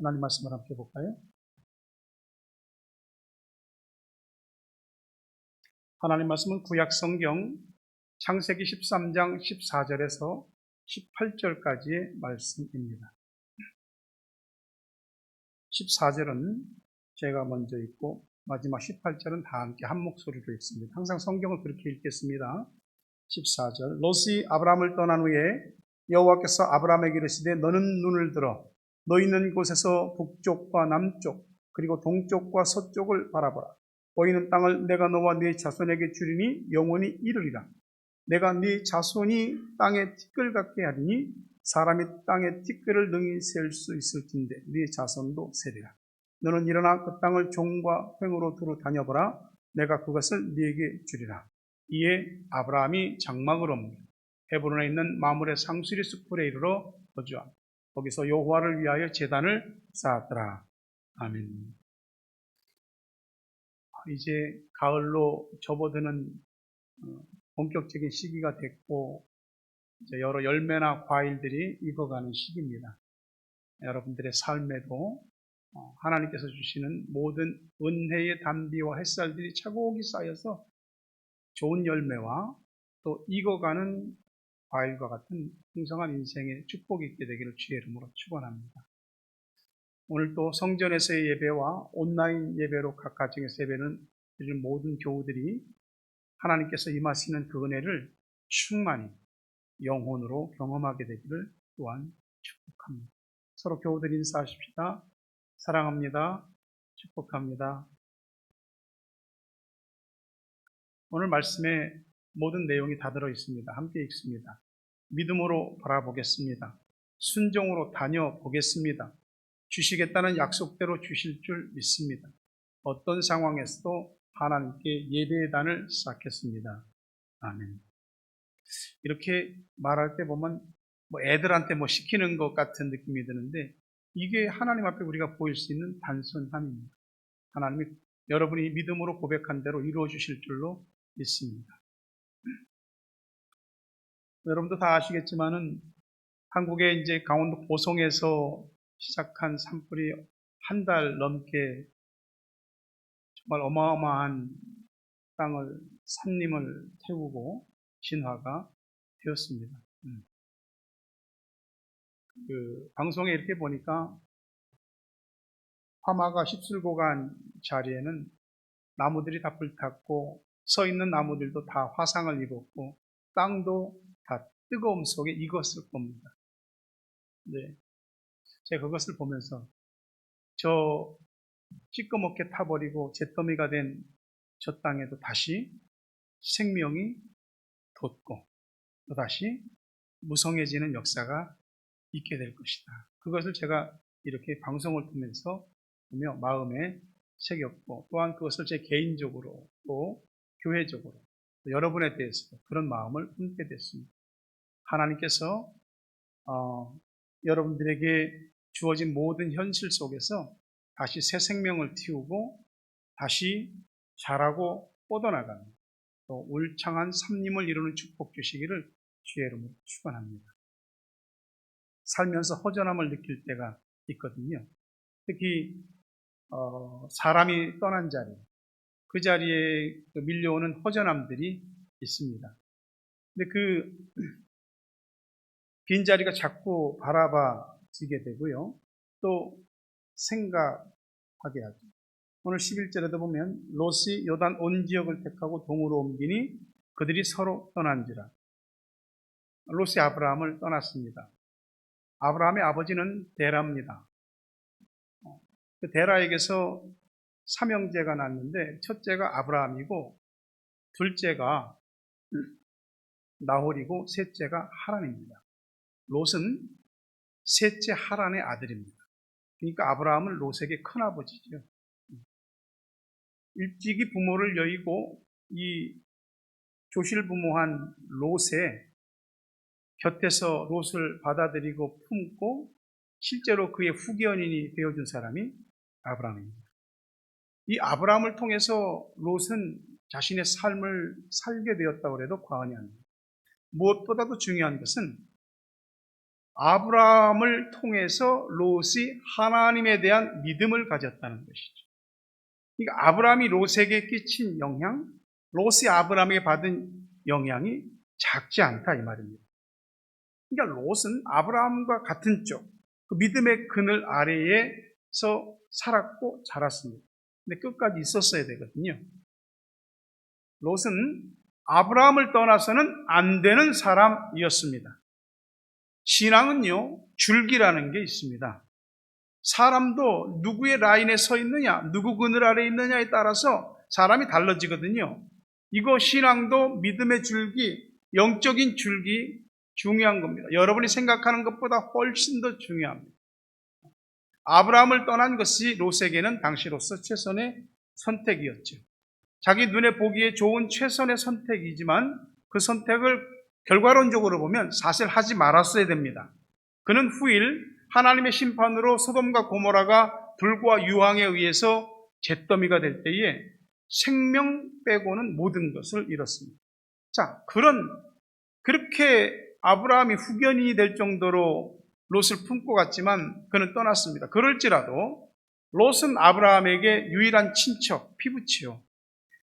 하나님 말씀을 함께 볼까요? 하나님 말씀은 구약 성경 창세기 13장 14절에서 18절까지의 말씀입니다. 14절은 제가 먼저 읽고 마지막 18절은 다 함께 한 목소리로 읽습니다. 항상 성경을 그렇게 읽겠습니다. 14절 롯이 아브라함을 떠난 후에 여호와께서 아브라함에게 이르시되 너는 눈을 들어 너 있는 곳에서 북쪽과 남쪽 그리고 동쪽과 서쪽을 바라보라. 보이는 땅을 내가 너와 네 자손에게 주리니 영원히 이르리라. 내가 네 자손이 땅에 티끌 같게 하리니 사람이 땅에 티끌을 능히 셀 수 있을진데 네 자손도 세리라. 너는 일어나 그 땅을 종과 횡으로 두루 다녀보라. 내가 그것을 네게 주리라. 이에 아브라함이 장막을 옮겨 헤브론에 있는 마므레 상수리 숲에 이르러 거주하며 거기서 여호와를 위하여 제단을 쌓았더라. 아멘. 이제 가을로 접어드는 본격적인 시기가 됐고 이제 여러 열매나 과일들이 익어가는 시기입니다. 여러분들의 삶에도 하나님께서 주시는 모든 은혜의 단비와 햇살들이 차곡히 쌓여서 좋은 열매와 또 익어가는 과일과 같은 풍성한 인생의 축복이 있게 되기를 주의 이름으로 축원합니다. 오늘 또 성전에서의 예배와 온라인 예배로 각 가정에서 예배는 요즘 모든 교우들이 하나님께서 임하시는 그 은혜를 충만히 영혼으로 경험하게 되기를 또한 축복합니다. 서로 교우들 인사하십시다. 사랑합니다. 축복합니다. 오늘 말씀에 모든 내용이 다 들어 있습니다. 함께 읽습니다. 믿음으로 바라보겠습니다. 순종으로 다녀보겠습니다. 주시겠다는 약속대로 주실 줄 믿습니다. 어떤 상황에서도 하나님께 예배의 단을 쌓겠습니다. 아멘. 이렇게 말할 때 보면 애들한테 시키는 것 같은 느낌이 드는데 이게 하나님 앞에 우리가 보일 수 있는 단순함입니다. 하나님이 여러분이 믿음으로 고백한 대로 이루어 주실 줄로 믿습니다. 여러분도 다 아시겠지만은 한국의 이제 강원도 고성에서 시작한 산불이 한 달 넘게 정말 어마어마한 땅을 산림을 태우고 진화가 되었습니다. 그 방송에 이렇게 보니까 화마가 휩쓸고 간 자리에는 나무들이 다 불탔고 서 있는 나무들도 다 화상을 입었고 땅도 다 뜨거움 속에 익었을 겁니다. 네, 제가 그것을 보면서 저 찌꺼먹게 타버리고 잿더미가 된 저 땅에도 다시 생명이 돋고 또다시 무성해지는 역사가 있게 될 것이다. 그것을 제가 이렇게 방송을 통해서 보며 마음에 새겼고 또한 그것을 제 개인적으로 또 교회적으로 또 여러분에 대해서 그런 마음을 품게 됐습니다. 하나님께서 여러분들에게 주어진 모든 현실 속에서 다시 새 생명을 틔우고 다시 자라고 뻗어나가는 또 울창한 산림을 이루는 축복 주시기를 주의 이름으로 축원합니다. 살면서 허전함을 느낄 때가 있거든요. 특히 사람이 떠난 자리, 그 자리에 밀려오는 허전함들이 있습니다. 근데 그 빈자리가 자꾸 바라봐지게 되고요. 또 생각하게 하죠. 오늘 11절에도 보면 롯이 요단 온 지역을 택하고 동으로 옮기니 그들이 서로 떠난지라. 롯이 아브라함을 떠났습니다. 아브라함의 아버지는 데라입니다. 그 데라에게서 삼형제가 났는데 첫째가 아브라함이고 둘째가 나홀이고 셋째가 하란입니다. 롯은 셋째 하란의 아들입니다. 그러니까 아브라함은 롯에게 큰아버지죠. 일찍이 부모를 여의고 이 조실부모한 롯의 곁에서 롯을 받아들이고 품고 실제로 그의 후견인이 되어준 사람이 아브라함입니다. 이 아브라함을 통해서 롯은 자신의 삶을 살게 되었다고 해도 과언이 아닙니다. 무엇보다도 중요한 것은 아브라함을 통해서 롯이 하나님에 대한 믿음을 가졌다는 것이죠. 그러니까 아브라함이 롯에게 끼친 영향, 롯이 아브라함에게 받은 영향이 작지 않다 이 말입니다. 그러니까 롯은 아브라함과 같은 쪽, 그 믿음의 그늘 아래에서 살았고 자랐습니다. 근데 끝까지 있었어야 되거든요. 롯은 아브라함을 떠나서는 안 되는 사람이었습니다. 신앙은요, 줄기라는 게 있습니다. 사람도 누구의 라인에 서 있느냐, 누구 그늘 아래에 있느냐에 따라서 사람이 달라지거든요. 이거 신앙도 믿음의 줄기, 영적인 줄기 중요한 겁니다. 여러분이 생각하는 것보다 훨씬 더 중요합니다. 아브라함을 떠난 것이 롯에게는 당시로서 최선의 선택이었죠. 자기 눈에 보기에 좋은 최선의 선택이지만 그 선택을 결과론적으로 보면 사실 하지 말았어야 됩니다. 그는 후일 하나님의 심판으로 소돔과 고모라가 불과 유황에 의해서 잿더미가 될 때에 생명 빼고는 모든 것을 잃었습니다. 자, 그렇게 아브라함이 후견인이 될 정도로 롯을 품고 갔지만 그는 떠났습니다. 그럴지라도 롯은 아브라함에게 유일한 친척, 피부치요.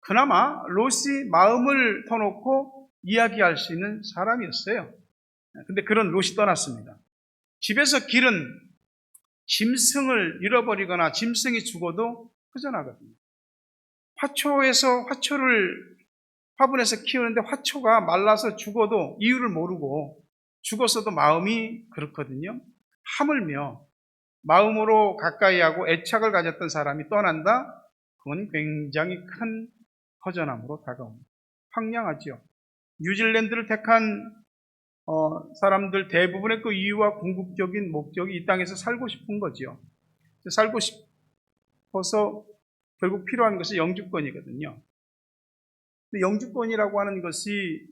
그나마 롯이 마음을 터놓고 이야기할 수 있는 사람이었어요. 근데 그런 롯이 떠났습니다. 집에서 기른 짐승을 잃어버리거나 짐승이 죽어도 허전하거든요. 화분에서 키우는데 화초가 말라서 죽어도 이유를 모르고 죽었어도 마음이 그렇거든요. 하물며 마음으로 가까이 하고 애착을 가졌던 사람이 떠난다? 그건 굉장히 큰 허전함으로 다가옵니다. 황량하지요. 뉴질랜드를 택한 사람들 대부분의 그 이유와 궁극적인 목적이 이 땅에서 살고 싶은 거지요. 살고 싶어서 결국 필요한 것이 영주권이거든요. 근데 영주권이라고 하는 것이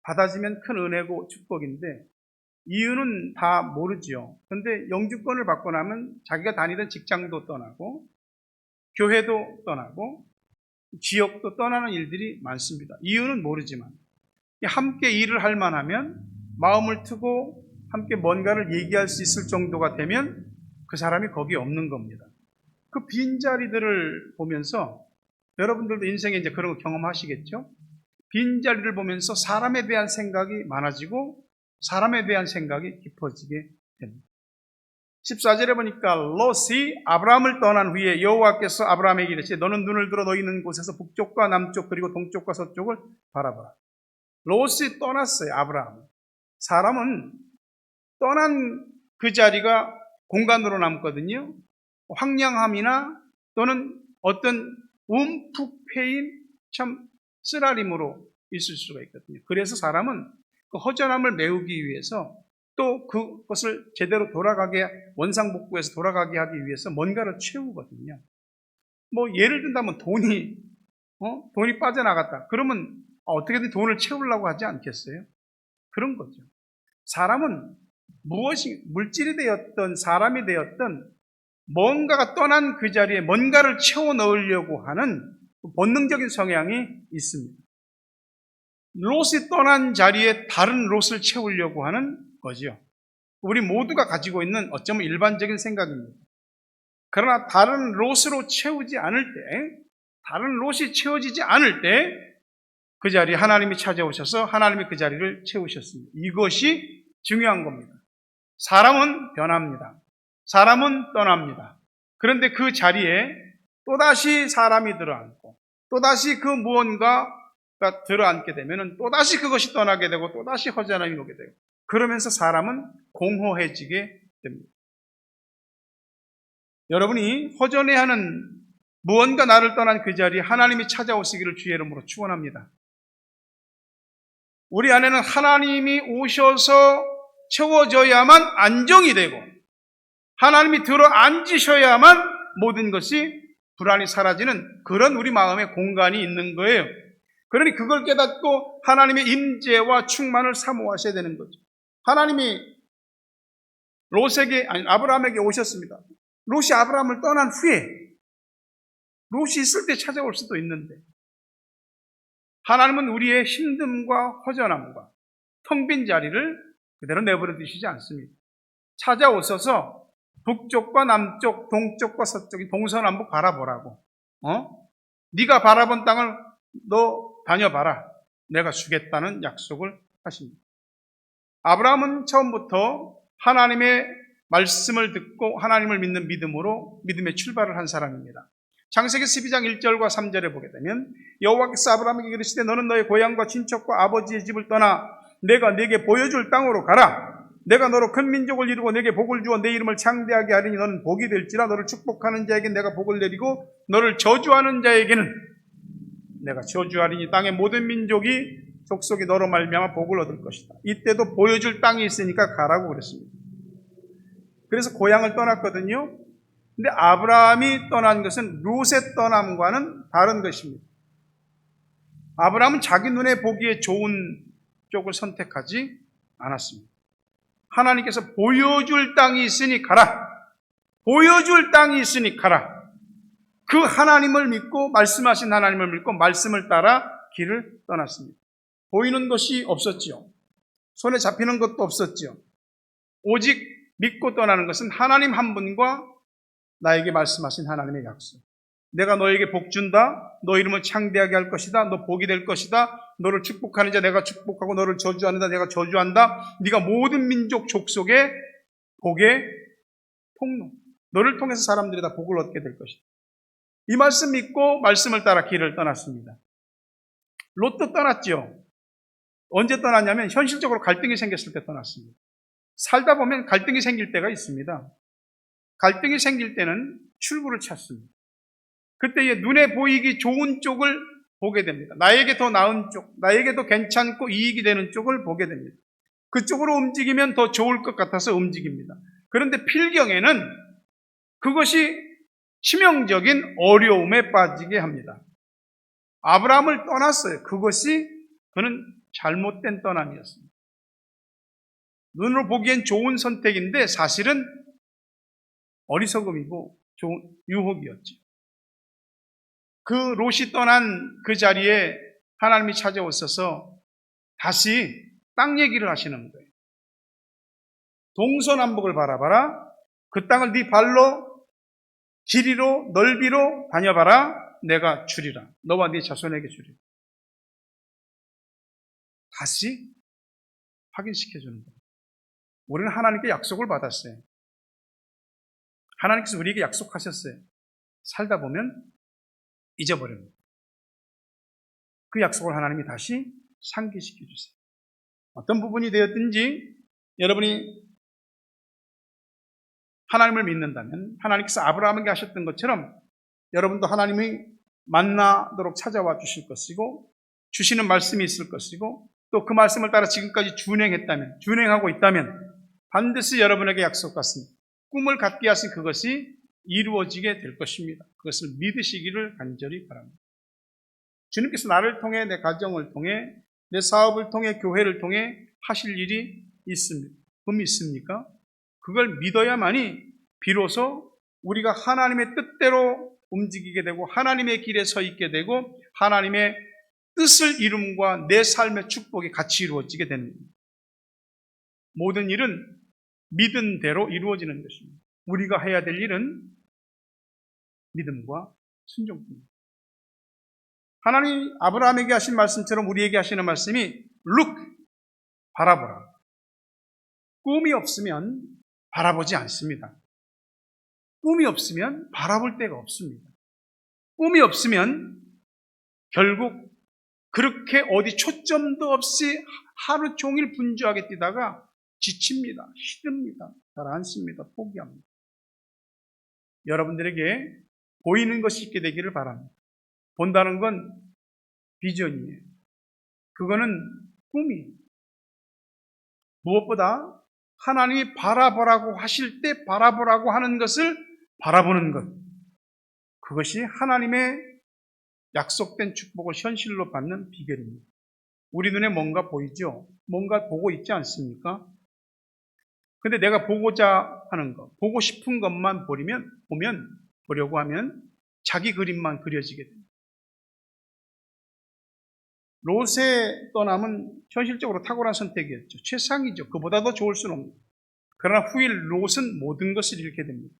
받아지면 큰 은혜고 축복인데 이유는 다 모르지요. 그런데 영주권을 받고 나면 자기가 다니던 직장도 떠나고 교회도 떠나고 지역도 떠나는 일들이 많습니다. 이유는 모르지만 함께 일을 할 만하면 마음을 트고 함께 뭔가를 얘기할 수 있을 정도가 되면 그 사람이 거기에 없는 겁니다. 그 빈자리들을 보면서 여러분들도 인생에 이제 그런 거 경험하시겠죠? 빈자리를 보면서 사람에 대한 생각이 많아지고 사람에 대한 생각이 깊어지게 됩니다. 14절에 보니까 롯이 아브라함을 떠난 후에 여호와께서 아브라함에게 이르시되 너는 눈을 들어 너희 있는 곳에서 북쪽과 남쪽 그리고 동쪽과 서쪽을 바라보라. 롯이 떠났어요. 아브라함. 사람은 떠난 그 자리가 공간으로 남거든요. 황량함이나 또는 어떤 움푹 패인 참 쓰라림으로 있을 수가 있거든요. 그래서 사람은 그 허전함을 메우기 위해서 또 그것을 제대로 원상복구해서 돌아가게 하기 위해서 뭔가를 채우거든요. 뭐 예를 든다면 돈이 빠져나갔다. 그러면 어떻게든 돈을 채우려고 하지 않겠어요? 그런 거죠. 사람은 무엇이 물질이 되었던 사람이 되었던 뭔가가 떠난 그 자리에 뭔가를 채워 넣으려고 하는 본능적인 성향이 있습니다. 롯이 떠난 자리에 다른 롯을 채우려고 하는 거죠. 우리 모두가 가지고 있는 어쩌면 일반적인 생각입니다. 그러나 다른 롯으로 채우지 않을 때, 다른 롯이 채워지지 않을 때 그 자리에 하나님이 찾아오셔서 하나님이 그 자리를 채우셨습니다. 이것이 중요한 겁니다. 사람은 변합니다. 사람은 떠납니다. 그런데 그 자리에 또다시 사람이 들어앉고 또다시 그 무언가가 들어앉게 되면 또다시 그것이 떠나게 되고 또다시 허전함이 오게 되고 그러면서 사람은 공허해지게 됩니다. 여러분이 허전해하는 무언가 나를 떠난 그 자리에 하나님이 찾아오시기를 주의 이름으로 축원합니다. 우리 안에는 하나님이 오셔서 채워져야만 안정이 되고 하나님이 들어 앉으셔야만 모든 것이 불안이 사라지는 그런 우리 마음의 공간이 있는 거예요. 그러니 그걸 깨닫고 하나님의 임재와 충만을 사모하셔야 되는 거죠. 하나님이 아브라함에게 오셨습니다. 롯이 아브라함을 떠난 후에 롯이 있을 때 찾아올 수도 있는데 하나님은 우리의 힘듦과 허전함과 텅 빈 자리를 그대로 내버려 두시지 않습니다. 찾아오셔서 북쪽과 남쪽, 동쪽과 서쪽이 동서남북 바라보라고. 네가 바라본 땅을 너 다녀봐라. 내가 주겠다는 약속을 하십니다. 아브라함은 처음부터 하나님의 말씀을 듣고 하나님을 믿는 믿음으로 믿음의 출발을 한 사람입니다. 창세기 12장 1절과 3절에 보게 되면 여호와께서 아브라함에게 이르시되 너는 너의 고향과 친척과 아버지의 집을 떠나 내가 네게 보여줄 땅으로 가라. 내가 너로 큰 민족을 이루고 내게 복을 주어 내 이름을 창대하게 하리니 너는 복이 될지라. 너를 축복하는 자에게 내가 복을 내리고 너를 저주하는 자에게는 내가 저주하리니 땅의 모든 민족이 족속이 너로 말미암아 복을 얻을 것이다. 이때도 보여줄 땅이 있으니까 가라고 그랬습니다. 그래서 고향을 떠났거든요. 근데 아브라함이 떠난 것은 롯의 떠남과는 다른 것입니다. 아브라함은 자기 눈에 보기에 좋은 쪽을 선택하지 않았습니다. 하나님께서 보여줄 땅이 있으니 가라. 보여줄 땅이 있으니 가라. 그 하나님을 믿고 말씀하신 하나님을 믿고 말씀을 따라 길을 떠났습니다. 보이는 것이 없었지요. 손에 잡히는 것도 없었지요. 오직 믿고 떠나는 것은 하나님 한 분과 나에게 말씀하신 하나님의 약속. 내가 너에게 복 준다. 너 이름을 창대하게 할 것이다. 너 복이 될 것이다. 너를 축복하는 자 내가 축복하고 너를 저주하는 자 내가 저주한다. 네가 모든 민족 족속의 복의 통로. 너를 통해서 사람들이 다 복을 얻게 될 것이다. 이 말씀 믿고 말씀을 따라 길을 떠났습니다. 롯도 떠났죠. 언제 떠났냐면 현실적으로 갈등이 생겼을 때 떠났습니다. 살다 보면 갈등이 생길 때가 있습니다. 갈등이 생길 때는 출구를 찾습니다. 그때 눈에 보이기 좋은 쪽을 보게 됩니다. 나에게 더 나은 쪽, 나에게 더 괜찮고 이익이 되는 쪽을 보게 됩니다. 그쪽으로 움직이면 더 좋을 것 같아서 움직입니다. 그런데 필경에는 그것이 치명적인 어려움에 빠지게 합니다. 아브라함을 떠났어요. 그것이 그는 잘못된 떠남이었습니다. 눈으로 보기엔 좋은 선택인데 사실은 어리석음이고 좋은 유혹이었죠. 그 롯이 떠난 그 자리에 하나님이 찾아오셔서 다시 땅 얘기를 하시는 거예요. 동서남북을 바라봐라. 그 땅을 네 발로 길이로 넓이로 다녀봐라. 내가 주리라. 너와 네 자손에게 주리라. 다시 확인시켜주는 거예요. 우리는 하나님께 약속을 받았어요. 하나님께서 우리에게 약속하셨어요. 살다 보면 잊어버립니다. 그 약속을 하나님이 다시 상기시켜 주세요. 어떤 부분이 되었든지 여러분이 하나님을 믿는다면 하나님께서 아브라함에게 하셨던 것처럼 여러분도 하나님이 만나도록 찾아와 주실 것이고 주시는 말씀이 있을 것이고 또 그 말씀을 따라 지금까지 준행하고 있다면 반드시 여러분에게 약속 같습니다. 꿈을 갖게 하신 그것이 이루어지게 될 것입니다. 그것을 믿으시기를 간절히 바랍니다. 주님께서 나를 통해 내 가정을 통해 내 사업을 통해 교회를 통해 하실 일이 있습니다. 그럼 있습니까? 그걸 믿어야만이 비로소 우리가 하나님의 뜻대로 움직이게 되고 하나님의 길에 서 있게 되고 하나님의 뜻을 이룸과 내 삶의 축복이 같이 이루어지게 되는 겁니다. 모든 일은 믿은 대로 이루어지는 것입니다. 우리가 해야 될 일은 믿음과 순종입니다. 하나님 아브라함에게 하신 말씀처럼 우리에게 하시는 말씀이 look, 바라보라. 꿈이 없으면 바라보지 않습니다. 꿈이 없으면 바라볼 데가 없습니다. 꿈이 없으면 결국 그렇게 어디 초점도 없이 하루 종일 분주하게 뛰다가 지칩니다. 힘듭니다. 가라앉습니다. 포기합니다. 여러분들에게 보이는 것이 있게 되기를 바랍니다. 본다는 건 비전이에요. 그거는 꿈이에요. 무엇보다 하나님이 바라보라고 하실 때 바라보라고 하는 것을 바라보는 것. 그것이 하나님의 약속된 축복을 현실로 받는 비결입니다. 우리 눈에 뭔가 보이죠? 뭔가 보고 있지 않습니까? 근데 내가 보고자 하는 것, 보고 싶은 것만 보려고 하면 자기 그림만 그려지게 됩니다. 롯의 떠남은 현실적으로 탁월한 선택이었죠. 최상이죠. 그보다 더 좋을 수는 없는. 그러나 후일 롯은 모든 것을 잃게 됩니다.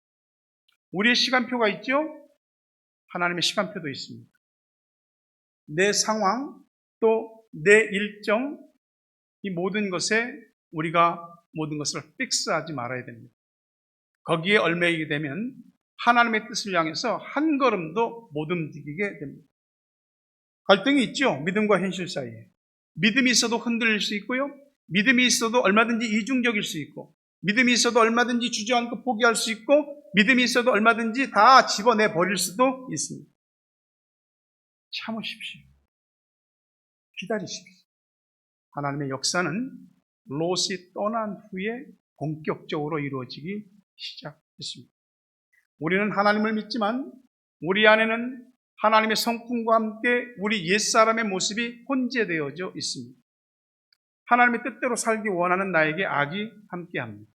우리의 시간표가 있죠? 하나님의 시간표도 있습니다. 내 상황, 또 내 일정, 이 모든 것에 우리가 모든 것을 픽스하지 말아야 됩니다. 거기에 얽매이게 되면 하나님의 뜻을 향해서 한 걸음도 못 움직이게 됩니다. 갈등이 있죠? 믿음과 현실 사이에. 믿음이 있어도 흔들릴 수 있고요. 믿음이 있어도 얼마든지 이중적일 수 있고, 믿음이 있어도 얼마든지 주저앉고 포기할 수 있고, 믿음이 있어도 얼마든지 다 집어내 버릴 수도 있습니다. 참으십시오. 기다리십시오. 하나님의 역사는 롯이 떠난 후에 본격적으로 이루어지기 시작했습니다. 우리는 하나님을 믿지만 우리 안에는 하나님의 성품과 함께 우리 옛사람의 모습이 혼재되어져 있습니다. 하나님의 뜻대로 살기 원하는 나에게 악이 함께합니다.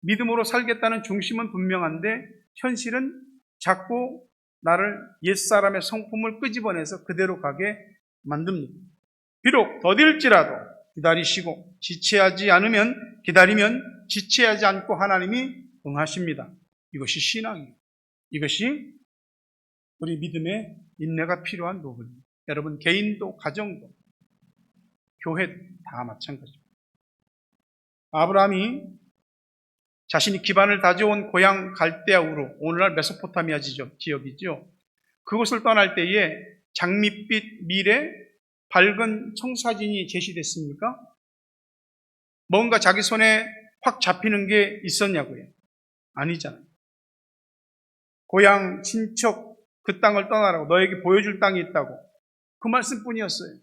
믿음으로 살겠다는 중심은 분명한데 현실은 자꾸 나를 옛사람의 성품을 끄집어내서 그대로 가게 만듭니다. 비록 더딜지라도 기다리시고 기다리면 지체하지 않고 하나님이 응하십니다. 이것이 신앙이에요. 이것이 우리 믿음의 인내가 필요한 부분입니다. 여러분, 개인도 가정도 교회 다 마찬가지입니다. 아브라함이 자신이 기반을 다져온 고향 갈대아 우르, 오늘날 메소포타미아 지역이죠. 그곳을 떠날 때에 장밋빛 밀에 밝은 청사진이 제시됐습니까? 뭔가 자기 손에 확 잡히는 게 있었냐고요? 아니잖아요. 고향, 친척, 그 땅을 떠나라고, 너에게 보여줄 땅이 있다고. 그 말씀뿐이었어요.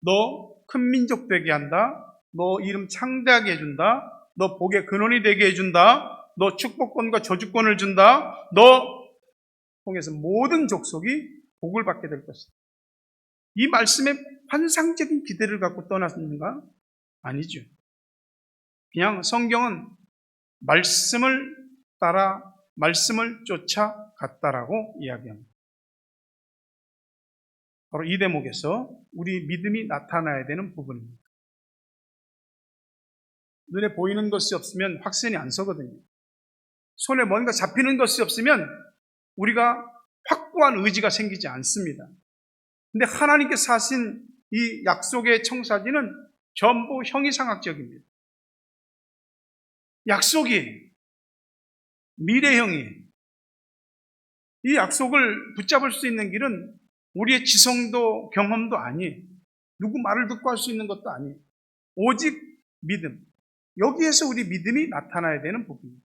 너 큰 민족 되게 한다. 너 이름 창대하게 해준다. 너 복의 근원이 되게 해준다. 너 축복권과 저주권을 준다. 너 통해서 모든 족속이 복을 받게 될 것이다. 이 말씀에 환상적인 기대를 갖고 떠났는가? 아니죠. 그냥 성경은 말씀을 따라 말씀을 쫓아갔다라고 이야기합니다. 바로 이 대목에서 우리 믿음이 나타나야 되는 부분입니다. 눈에 보이는 것이 없으면 확신이 안 서거든요. 손에 뭔가 잡히는 것이 없으면 우리가 확고한 의지가 생기지 않습니다. 근데 하나님께서 하신 이 약속의 청사진은 전부 형이상학적입니다. 약속이 미래형이, 이 약속을 붙잡을 수 있는 길은 우리의 지성도 경험도 아니에요. 누구 말을 듣고 할 수 있는 것도 아니에요. 오직 믿음. 여기에서 우리 믿음이 나타나야 되는 부분입니다.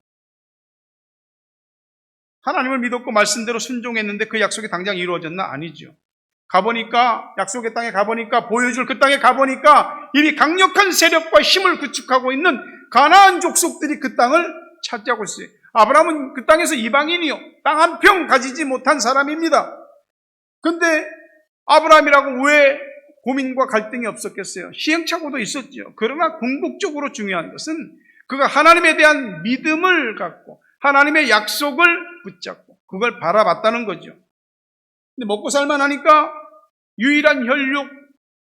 하나님을 믿었고 말씀대로 순종했는데 그 약속이 당장 이루어졌나? 아니죠. 가보니까, 약속의 땅에 가보니까, 보여줄 그 땅에 가보니까 이미 강력한 세력과 힘을 구축하고 있는 가나안 족속들이 그 땅을 차지하고 있어요. 아브라함은 그 땅에서 이방인이요, 땅 한 평 가지지 못한 사람입니다. 근데 아브라함이라고 왜 고민과 갈등이 없었겠어요? 시행착오도 있었죠. 그러나 궁극적으로 중요한 것은 그가 하나님에 대한 믿음을 갖고 하나님의 약속을 붙잡고 그걸 바라봤다는 거죠. 근데 먹고 살만하니까 유일한 혈육,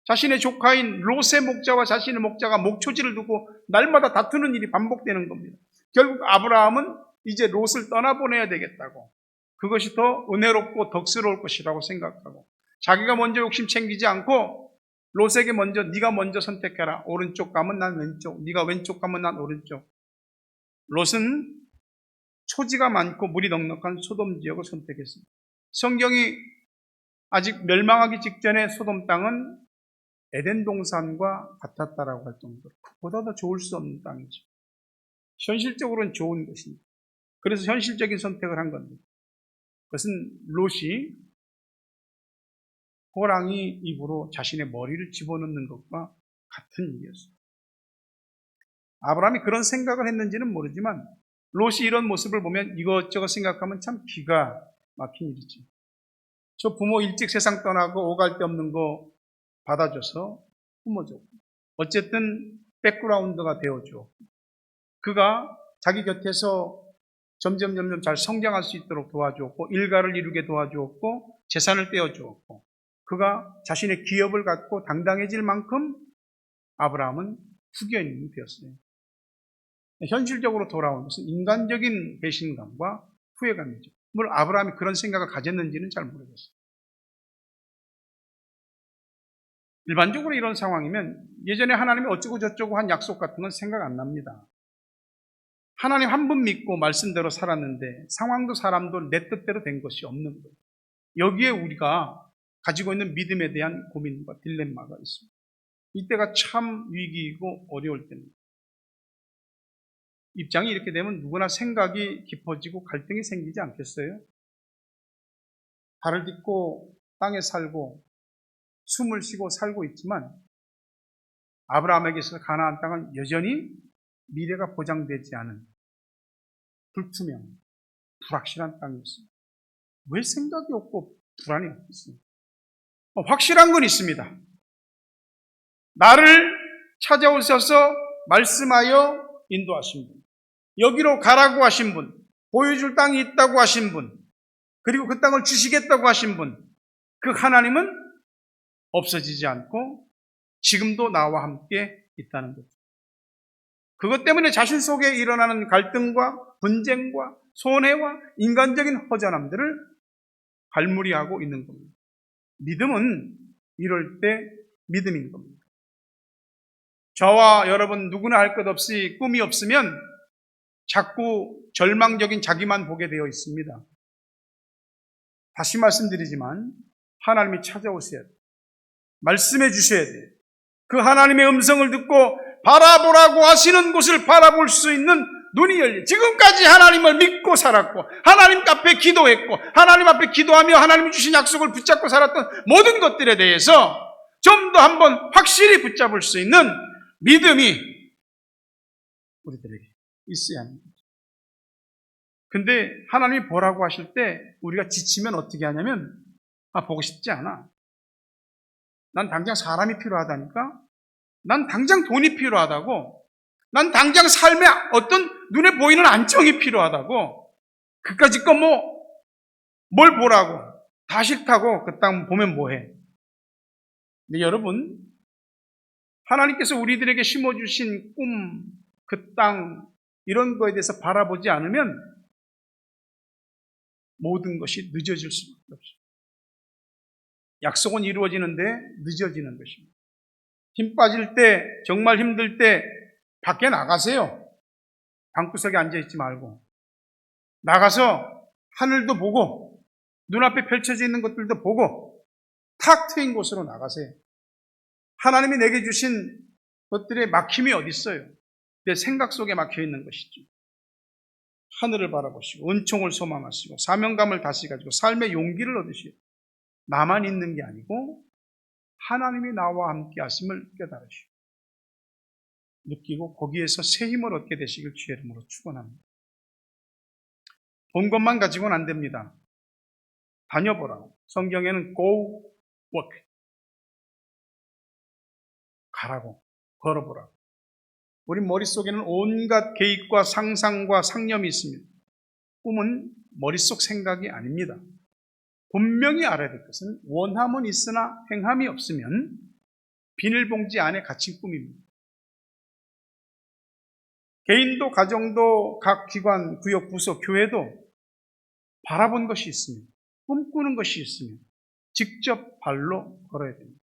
자신의 조카인 롯의 목자와 자신의 목자가 목초지를 두고 날마다 다투는 일이 반복되는 겁니다. 결국 아브라함은 이제 롯을 떠나보내야 되겠다고, 그것이 더 은혜롭고 덕스러울 것이라고 생각하고 자기가 먼저 욕심 챙기지 않고 롯에게 먼저 네가 먼저 선택해라. 오른쪽 가면 난 왼쪽, 네가 왼쪽 가면 난 오른쪽. 롯은 초지가 많고 물이 넉넉한 소돔 지역을 선택했습니다. 성경이 아직 멸망하기 직전에 소돔 땅은 에덴 동산과 같았다라고 할 정도로 그보다 더 좋을 수 없는 땅이죠. 현실적으로는 좋은 것입니다. 그래서 현실적인 선택을 한 겁니다. 그것은 롯이 호랑이 입으로 자신의 머리를 집어넣는 것과 같은 일이었습니다. 아브라함이 그런 생각을 했는지는 모르지만 롯이 이런 모습을 보면 이것저것 생각하면 참 기가 막힌 일이죠. 저 부모 일찍 세상 떠나고 오갈 데 없는 거 받아줘서 품어줬고, 어쨌든 백그라운드가 되어줘. 그가 자기 곁에서 점점 잘 성장할 수 있도록 도와주었고, 일가를 이루게 도와주었고, 재산을 떼어주었고, 그가 자신의 기업을 갖고 당당해질 만큼 아브라함은 후견인이 되었어요. 현실적으로 돌아온 것은 인간적인 배신감과 후회감이죠. 물론 아브라함이 그런 생각을 가졌는지는 잘 모르겠어요. 일반적으로 이런 상황이면 예전에 하나님이 어쩌고 저쩌고 한 약속 같은 건 생각 안 납니다. 하나님 한 분 믿고 말씀대로 살았는데 상황도 사람도 내 뜻대로 된 것이 없는 거예요. 여기에 우리가 가지고 있는 믿음에 대한 고민과 딜레마가 있습니다. 이때가 참 위기이고 어려울 때입니다. 입장이 이렇게 되면 누구나 생각이 깊어지고 갈등이 생기지 않겠어요? 발을 딛고 땅에 살고 숨을 쉬고 살고 있지만 아브라함에게 있어서 가나안 땅은 여전히 미래가 보장되지 않은 불투명, 불확실한 땅이었습니다. 왜 생각이 없고 불안이 없겠습니까? 확실한 건 있습니다. 나를 찾아오셔서 말씀하여 인도하신 분, 여기로 가라고 하신 분, 보여줄 땅이 있다고 하신 분, 그리고 그 땅을 주시겠다고 하신 분, 그 하나님은 없어지지 않고 지금도 나와 함께 있다는 거죠. 그것 때문에 자신 속에 일어나는 갈등과 분쟁과 손해와 인간적인 허전함들을 발무리하고 있는 겁니다. 믿음은 이럴 때 믿음인 겁니다. 저와 여러분 누구나 할 것 없이 꿈이 없으면 자꾸 절망적인 자기만 보게 되어 있습니다. 다시 말씀드리지만 하나님이 찾아오셔야 돼요. 말씀해 주셔야 돼요. 그 하나님의 음성을 듣고 바라보라고 하시는 곳을 바라볼 수 있는 눈이 열려. 지금까지 하나님을 믿고 살았고 하나님 앞에 기도했고 하나님 앞에 기도하며 하나님이 주신 약속을 붙잡고 살았던 모든 것들에 대해서 좀 더 한번 확실히 붙잡을 수 있는 믿음이 우리들에게 있어야 합니다. 근데 하나님이 보라고 하실 때 우리가 지치면 어떻게 하냐면 보고 싶지 않아. 난 당장 사람이 필요하다니까. 난 당장 돈이 필요하다고. 난 당장 삶에 어떤 눈에 보이는 안정이 필요하다고. 그까짓 거 뭘 보라고. 다 싫다고 그 땅 보면 뭐해. 근데 여러분, 하나님께서 우리들에게 심어주신 꿈, 그 땅, 이런 거에 대해서 바라보지 않으면 모든 것이 늦어질 수밖에 없어요. 약속은 이루어지는데 늦어지는 것입니다. 힘 빠질 때, 정말 힘들 때 밖에 나가세요. 방구석에 앉아있지 말고. 나가서 하늘도 보고 눈앞에 펼쳐져 있는 것들도 보고 탁 트인 곳으로 나가세요. 하나님이 내게 주신 것들의 막힘이 어디 있어요? 내 생각 속에 막혀 있는 것이죠. 하늘을 바라보시고 은총을 소망하시고 사명감을 다시 가지고 삶의 용기를 얻으시고 나만 있는 게 아니고 하나님이 나와 함께 하심을 깨달으시고 느끼고 거기에서 새 힘을 얻게 되시길 주의 이름으로 축원합니다. 본 것만 가지고는 안 됩니다. 다녀보라고. 성경에는 go work. 가라고. 걸어보라고. 우리 머릿속에는 온갖 계획과 상상과 상념이 있습니다. 꿈은 머릿속 생각이 아닙니다. 분명히 알아야 될 것은 원함은 있으나 행함이 없으면 비닐봉지 안에 갇힌 꿈입니다. 개인도 가정도 각 기관, 구역, 부서, 교회도 바라본 것이 있습니다. 꿈꾸는 것이 있으면 직접 발로 걸어야 됩니다.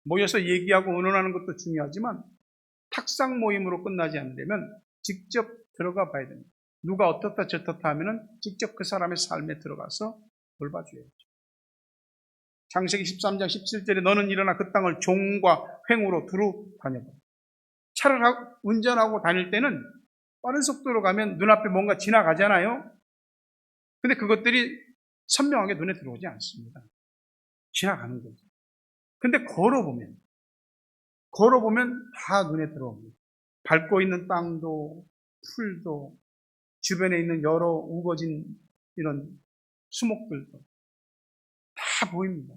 모여서 얘기하고 의논하는 것도 중요하지만 탁상 모임으로 끝나지 않으려면 직접 들어가 봐야 됩니다. 누가 어떻다 저떻다 하면은 직접 그 사람의 삶에 들어가서 돌봐줘야죠. 창세기 13장 17절에 너는 일어나 그 땅을 종과 횡으로 두루 다녀봐. 차를 운전하고 다닐 때는 빠른 속도로 가면 눈앞에 뭔가 지나가잖아요. 근데 그것들이 선명하게 눈에 들어오지 않습니다. 지나가는 거죠. 근데 걸어보면 다 눈에 들어옵니다. 밟고 있는 땅도 풀도 주변에 있는 여러 우거진 이런 수목들도 다 보입니다.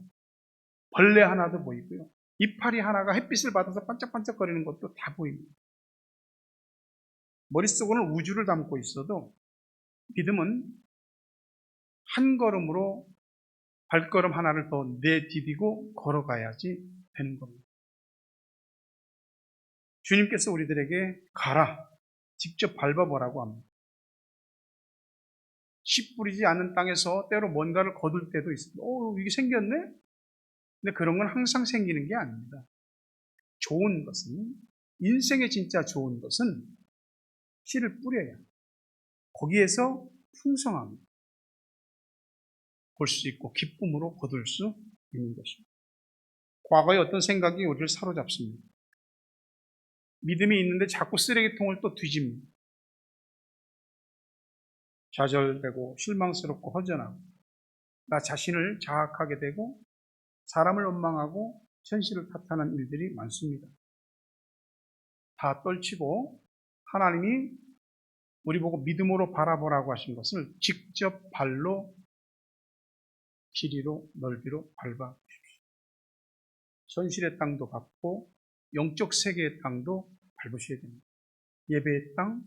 벌레 하나도 보이고요. 이파리 하나가 햇빛을 받아서 반짝반짝거리는 것도 다 보입니다. 머릿속으로는 우주를 담고 있어도 믿음은 한 걸음으로 발걸음 하나를 더 내디디고 걸어가야지 되는 겁니다. 주님께서 우리들에게 가라, 직접 밟아보라고 합니다. 씨 뿌리지 않는 땅에서 때로 뭔가를 거둘 때도 있습니다. 이게 생겼네? 근데 그런 건 항상 생기는 게 아닙니다. 좋은 것은, 인생에 진짜 좋은 것은 씨를 뿌려야 거기에서 풍성함을 볼 수 있고 기쁨으로 거둘 수 있는 것입니다. 과거의 어떤 생각이 우리를 사로잡습니다. 믿음이 있는데 자꾸 쓰레기통을 또 뒤집니다. 좌절되고 실망스럽고 허전하고 나 자신을 자학하게 되고 사람을 원망하고 현실을 탓하는 일들이 많습니다. 다 떨치고 하나님이 우리 보고 믿음으로 바라보라고 하신 것을 직접 발로 길이로 넓이로 밟아 주십시오. 현실의 땅도 밟고 영적 세계의 땅도 밟으셔야 됩니다. 예배의 땅,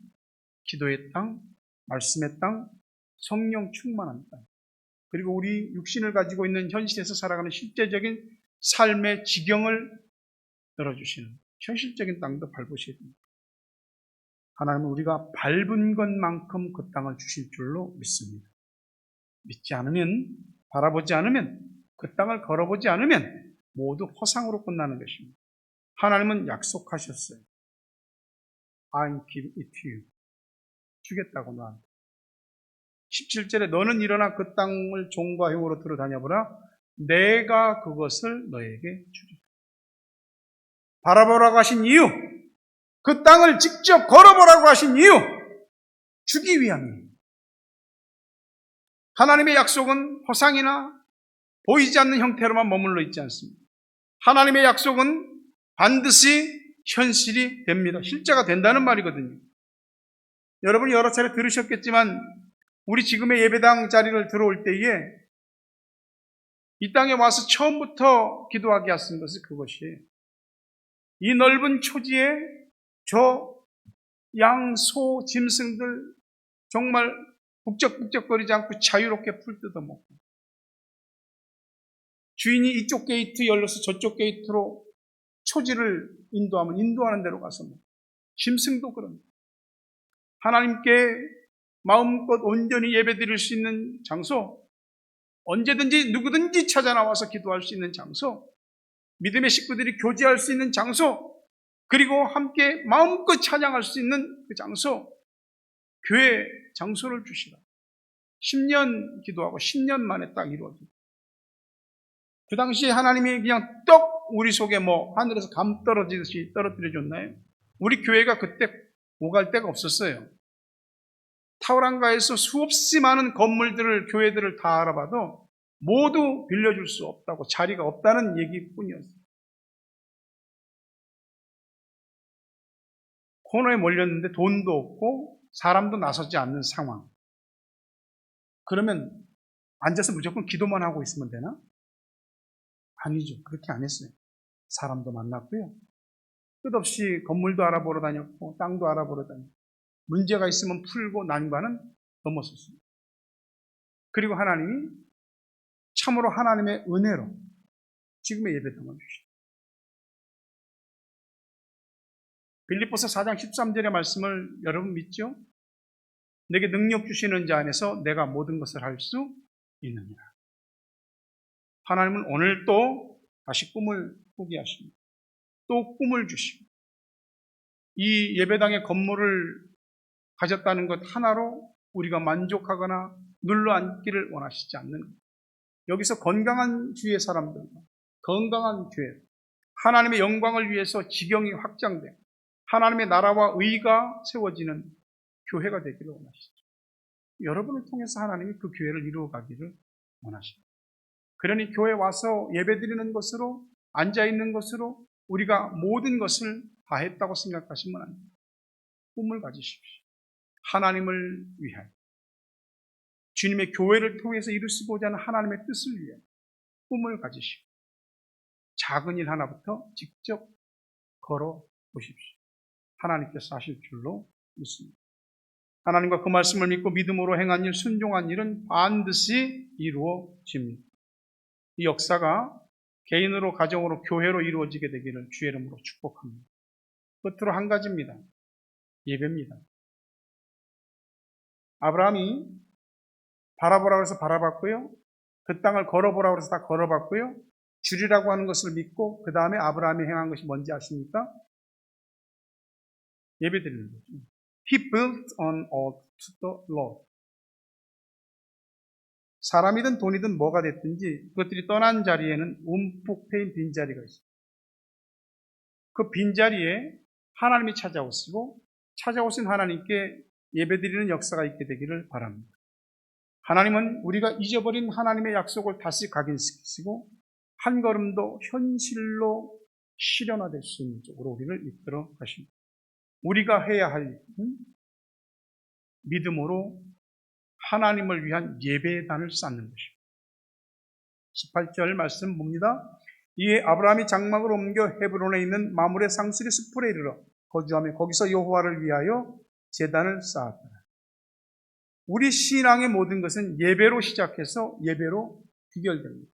기도의 땅, 말씀의 땅, 성령 충만한 땅, 그리고 우리 육신을 가지고 있는 현실에서 살아가는 실제적인 삶의 지경을 열어주시는 현실적인 땅도 밟으셔야 됩니다. 하나님은 우리가 밟은 것만큼 그 땅을 주실 줄로 믿습니다. 믿지 않으면, 바라보지 않으면, 그 땅을 걸어보지 않으면 모두 허상으로 끝나는 것입니다. 하나님은 약속하셨어요. I give it to you. 주겠다고 너한테. 17절에 너는 일어나 그 땅을 종과 형으로 들어 다녀보라. 내가 그것을 너에게 주리라. 바라보라고 하신 이유, 그 땅을 직접 걸어보라고 하신 이유, 주기 위함입니다. 하나님의 약속은 허상이나 보이지 않는 형태로만 머물러 있지 않습니다. 하나님의 약속은 반드시 현실이 됩니다. 실제가 된다는 말이거든요. 여러분이 여러 차례 들으셨겠지만 우리 지금의 예배당 자리를 들어올 때에 이 땅에 와서 처음부터 기도하게 하신 것이 그것이에요. 이 넓은 초지에 저 양, 소, 짐승들 정말 북적북적거리지 않고 자유롭게 풀 뜯어먹고 주인이 이쪽 게이트 열려서 저쪽 게이트로 초지를 인도하면 인도하는 대로 가서 짐승도 그럽니다. 하나님께 마음껏 온전히 예배드릴 수 있는 장소, 언제든지 누구든지 찾아 나와서 기도할 수 있는 장소, 믿음의 식구들이 교제할 수 있는 장소, 그리고 함께 마음껏 찬양할 수 있는 그 장소, 교회 장소를 주시라. 10년 기도하고 10년 만에 딱 이루어집니다. 그 당시에 하나님이 그냥 떡 우리 속에 하늘에서 감 떨어지듯이 떨어뜨려 줬나요? 우리 교회가 그때 오갈 데가 없었어요. 타우랑가에서 수없이 많은 건물들을, 교회들을 다 알아봐도 모두 빌려줄 수 없다고, 자리가 없다는 얘기뿐이었어요. 코너에 몰렸는데 돈도 없고 사람도 나서지 않는 상황. 그러면 앉아서 무조건 기도만 하고 있으면 되나? 아니죠. 그렇게 안 했어요. 사람도 만났고요. 끝없이 건물도 알아보러 다녔고 땅도 알아보러 다녔고 문제가 있으면 풀고 난관은 넘었었습니다. 그리고 하나님이 참으로 하나님의 은혜로 지금의 예배당을 주시죠. 빌립보서 4장 13절의 말씀을 여러분 믿죠? 내게 능력 주시는 자 안에서 내가 모든 것을 할 수 있느니라. 하나님은 오늘 또 다시 꿈을 꾸게 하십니다. 또 꿈을 주시고 이 예배당의 건물을 가졌다는 것 하나로 우리가 만족하거나 눌러앉기를 원하시지 않는 것. 여기서 건강한 주의 사람들과 건강한 교회, 하나님의 영광을 위해서 지경이 확장되고 하나님의 나라와 의가 세워지는 교회가 되기를 원하시죠. 여러분을 통해서 하나님이 그 교회를 이루어가기를 원하십니다. 그러니 교회 와서 예배드리는 것으로, 앉아있는 것으로 우리가 모든 것을 다 했다고 생각하시면 안 됩니다. 꿈을 가지십시오. 하나님을 위하여, 주님의 교회를 통해서 이루시고자 하는 하나님의 뜻을 위해 꿈을 가지시고 작은 일 하나부터 직접 걸어보십시오. 하나님께서 하실 줄로 믿습니다. 하나님과 그 말씀을 믿고 믿음으로 행한 일, 순종한 일은 반드시 이루어집니다. 이 역사가 개인으로, 가정으로, 교회로 이루어지게 되기를 주의 이름으로 축복합니다. 끝으로 한 가지입니다. 예배입니다. 아브라함이 바라보라고 해서 바라봤고요. 그 땅을 걸어보라고 해서 다 걸어봤고요. 주리라고 하는 것을 믿고 그 다음에 아브라함이 행한 것이 뭔지 아십니까? 예배드리는 거죠. He built an altar to the Lord. 사람이든 돈이든 뭐가 됐든지 그것들이 떠난 자리에는 움푹 패인 빈자리가 있습니다. 그 빈자리에 하나님이 찾아오시고 찾아오신 하나님께 예배드리는 역사가 있게 되기를 바랍니다. 하나님은 우리가 잊어버린 하나님의 약속을 다시 각인시키시고 한 걸음도 현실로 실현화될 수 있는 쪽으로 우리를 이끌어 가십니다. 우리가 해야 할 일은 믿음으로 하나님을 위한 예배의 단을 쌓는 것입니다. 18절 말씀 봅니다. 이에 아브라함이 장막을 옮겨 헤브론에 있는 마므레 상수리 숲에 이르러 거주하며 거기서 여호와를 위하여 제단을 쌓았더라. 우리 신앙의 모든 것은 예배로 시작해서 예배로 귀결됩니다.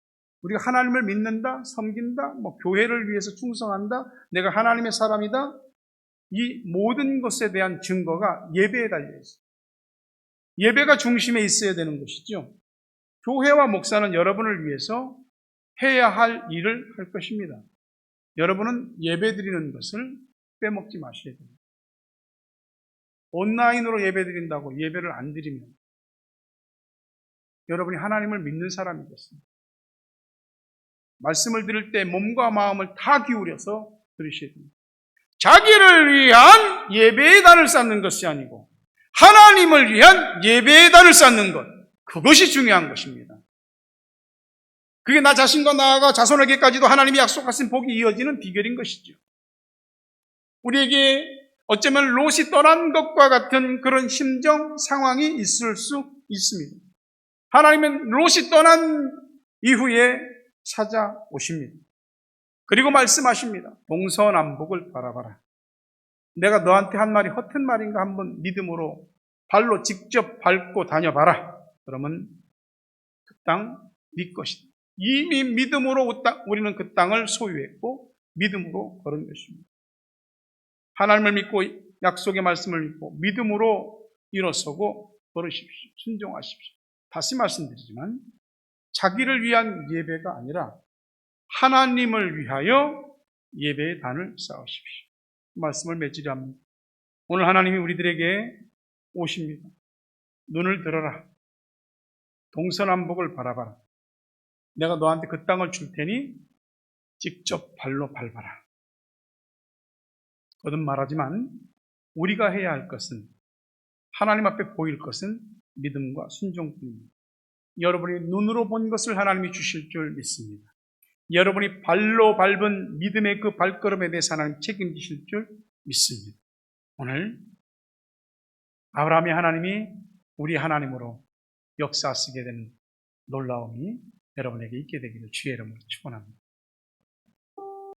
우리가 하나님을 믿는다, 섬긴다, 교회를 위해서 충성한다, 내가 하나님의 사람이다, 이 모든 것에 대한 증거가 예배에 달려 있습니다. 예배가 중심에 있어야 되는 것이죠. 교회와 목사는 여러분을 위해서 해야 할 일을 할 것입니다. 여러분은 예배 드리는 것을 빼먹지 마셔야 됩니다. 온라인으로 예배 드린다고 예배를 안 드리면 여러분이 하나님을 믿는 사람이 됐습니다. 말씀을 들을 때 몸과 마음을 다 기울여서 들으셔야 됩니다. 자기를 위한 예배의 단을 쌓는 것이 아니고 하나님을 위한 예배의 단을 쌓는 것, 그것이 중요한 것입니다. 그게 나 자신과 나아가 자손에게까지도 하나님이 약속하신 복이 이어지는 비결인 것이죠. 우리에게 어쩌면 롯이 떠난 것과 같은 그런 심정, 상황이 있을 수 있습니다. 하나님은 롯이 떠난 이후에 찾아오십니다. 그리고 말씀하십니다. 동서남북을 바라봐라. 내가 너한테 한 말이 허튼 말인가 한번 믿음으로 발로 직접 밟고 다녀봐라. 그러면 그 땅 네 것이다. 이미 믿음으로 우리는 그 땅을 소유했고 믿음으로 걸은 것입니다. 하나님을 믿고 약속의 말씀을 믿고 믿음으로 일어서고 걸으십시오. 순종하십시오. 다시 말씀드리지만 자기를 위한 예배가 아니라 하나님을 위하여 예배의 단을 쌓으십시오. 말씀을 맺으려 합니다. 오늘 하나님이 우리들에게 오십니다. 눈을 들어라. 동서남북을 바라봐라. 내가 너한테 그 땅을 줄 테니 직접 발로 밟아라. 거듭 말하지만 우리가 해야 할 것은 하나님 앞에 보일 것은 믿음과 순종뿐입니다. 여러분이 눈으로 본 것을 하나님이 주실 줄 믿습니다. 여러분이 발로 밟은 믿음의 그 발걸음에 대해서 하나님 책임지실 줄 믿습니다. 오늘 아브라함의 하나님이 우리 하나님으로 역사하시게 되는 놀라움이 여러분에게 있게 되기를 주의 이름으로 축원합니다.